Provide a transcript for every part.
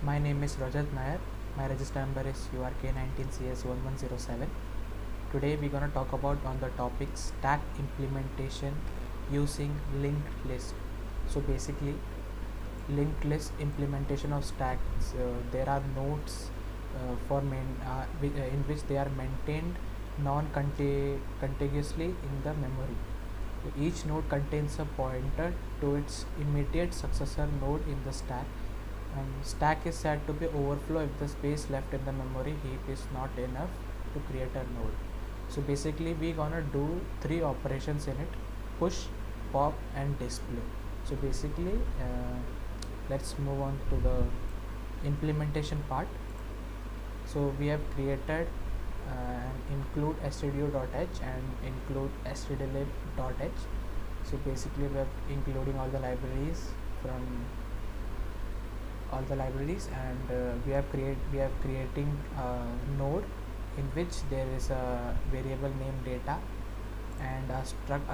My name is Rajat Nair. My register number is URK19CS1107. Today we're gonna talk about on the topic stack implementation using linked list. So basically, linked list implementation of stacks. There are nodes in which they are maintained non-contiguously in the memory. So each node contains a pointer to its immediate successor node in the stack, and stack is said to be overflow if the space left in the memory heap is not enough to create a node. So basically we're gonna do three operations in it: push, pop and display. So basically let's move on to the implementation part. So we have created include stdio.h and include stdlib.h. So basically we are including all the libraries and we are creating a node in which there is a variable named data and a struct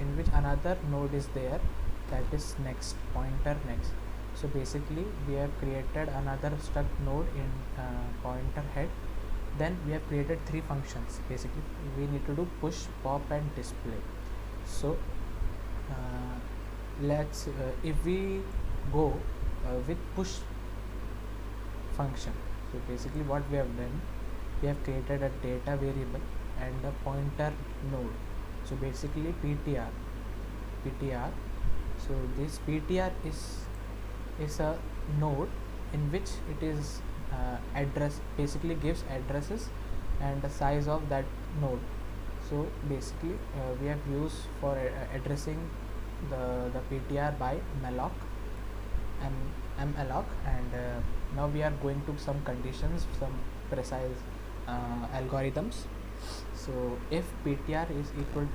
in which another node is there, that is next, pointer next. So basically we have created another struct node in pointer head. Then we have created three functions. Basically we need to do push, pop and display. So let's if we go with push function. So basically what we have done, we have created a data variable and a pointer node. So basically ptr. So this ptr is a node in which it is address, basically gives addresses and the size of that node. So basically we have used for addressing the ptr by malloc and malloc, and now we are going to some conditions, some precise algorithms. So if ptr is equal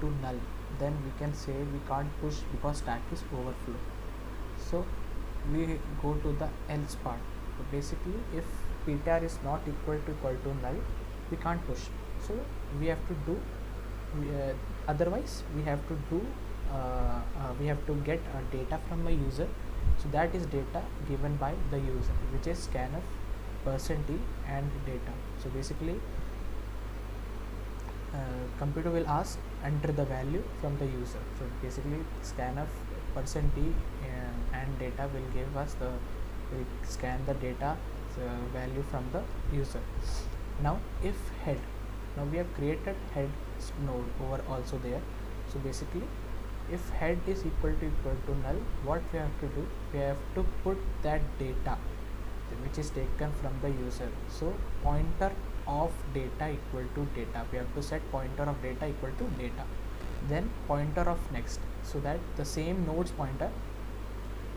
to null, then we can say we can't push because stack is overflow. So we go to the else part. So basically if ptr is not equal to null, we can't push. So we have to do otherwise we have to do we have to get data from the user. So that is data given by the user, which is scanf %t and data. So basically computer will ask enter the value from the user. So basically scanf %t and data will give us will scan the data value from the user. Now if head, now we have created head node over also there. So basically if head is equal to null, what we have to do, we have to put that data which is taken from the user. So pointer of data equal to data, we have to set pointer of data equal to data, then pointer of next, so that the same node's pointer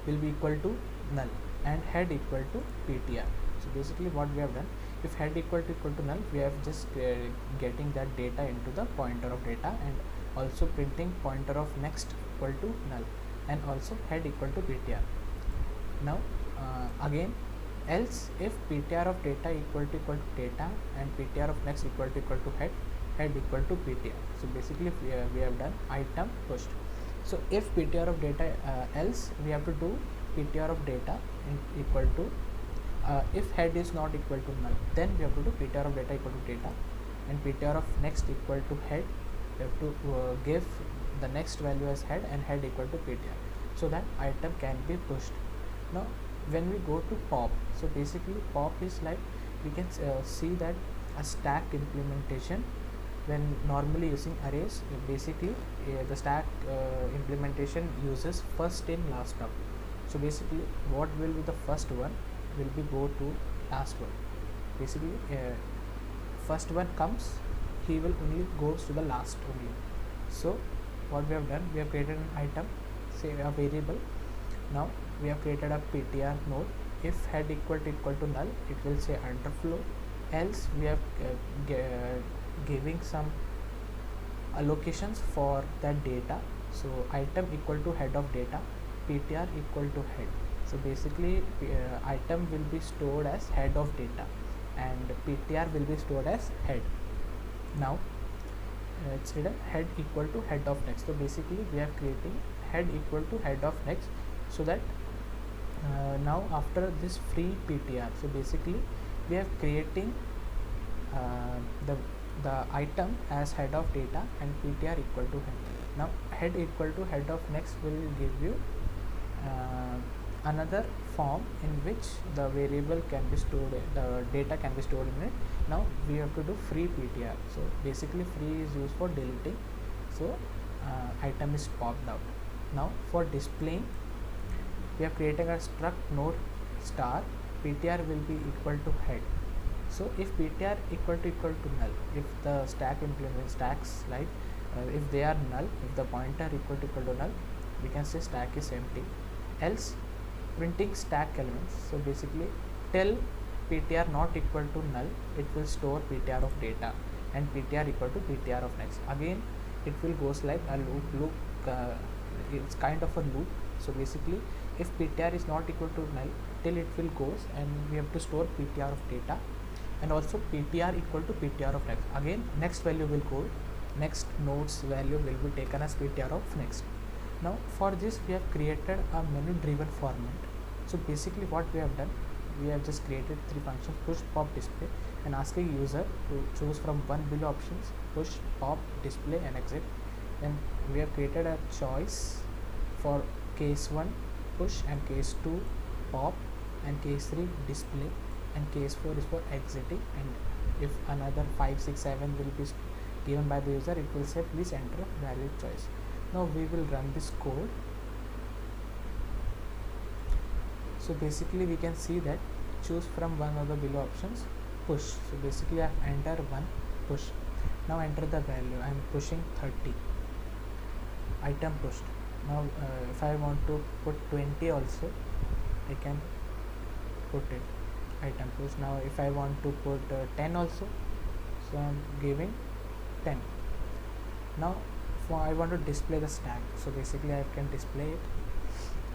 will be equal to null, and head equal to ptr. So basically what we have done, if head equal to null, we have just getting that data into the pointer of data, and also printing pointer of next equal to null, and also head equal to ptr. Now again else if ptr of data equal to data and ptr of next equal to head equal to ptr. So basically we have done item pushed. So if ptr of data else, we have to do ptr of data equal to if head is not equal to null, then we have to do ptr of data equal to data, and ptr of next equal to head, we have to give the next value as head and head equal to ptr, so that item can be pushed. Now when we go to pop, so basically pop is like, we can see that a stack implementation when normally using arrays. Basically the stack implementation uses first in last out. So basically what will be the first one will be go to last one. Basically first one comes, he will only goes to the last only. So what we have done, we have created an item, say a variable. Now we have created a ptr node. If head equal to null, it will say underflow. Else we have giving some allocations for that data. So item equal to head of data, ptr equal to head. So basically item will be stored as head of data and ptr will be stored as head. Now it's written head equal to head of next. So basically we are creating head equal to head of next, so that Now after this free PTR, so basically we are creating uh, the the item as head of data and PTR equal to head. Now head equal to head of next will give you uh, another form in which the variable can be stored, the data can be stored in it. Now we have to do free PTR. So basically free is used for deleting, so item is popped out. Now for displaying, we are creating a struct node star PTR will be equal to head. So if PTR equal to null, if the stack implements stacks, like if they are null, if the pointer equal to null, we can say stack is empty. Else printing stack elements, so basically till PTR not equal to null, it will store PTR of data and PTR equal to PTR of next. Again it will goes like a loop it's kind of a loop. So basically if PTR is not equal to null, till it will goes and we have to store PTR of data and also PTR equal to PTR of next. Again next value will go, next node's value will be taken as PTR of next. Now for this we have created a menu driven format. So basically what we have done, we have just created three functions: push, pop, display, and asking user to choose from one below options: push, pop, display, and exit. And we have created a choice for case 1 push, and case 2 pop, and case 3 display, and case 4 is for exiting. And if another 5, 6, 7 will be given by the user, it will say please enter valid choice. Now we will run this code. So basically we can see that choose from one of the below options, push. So basically I have enter 1, push. Now enter the value. I am pushing 30, item pushed. Now if I want to put 20 also, I can put it, item push. Now if I want to put 10 also, so I am giving 10. Now I want to display the stack, so basically I can display it.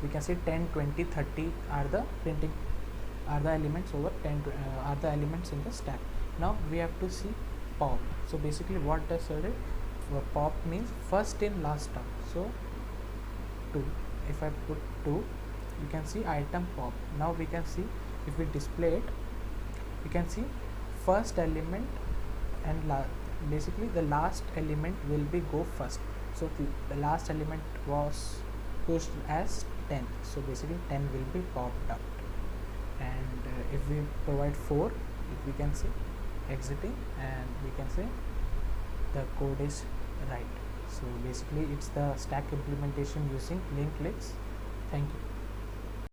We can see 10, 20, 30 are the printing, are the elements over 10 are the elements in the stack. Now we have to see pop. So basically what does it? Pop means first in last out. So 2, if I put 2, you can see item pop. Now we can see if we display it, we can see first element and basically the last element will be go first. So the last element was pushed as 10, so basically 10 will be popped out. And if we provide 4, we can say exiting, and we can say the code is right. So basically it's the stack implementation using linked lists. Thank you.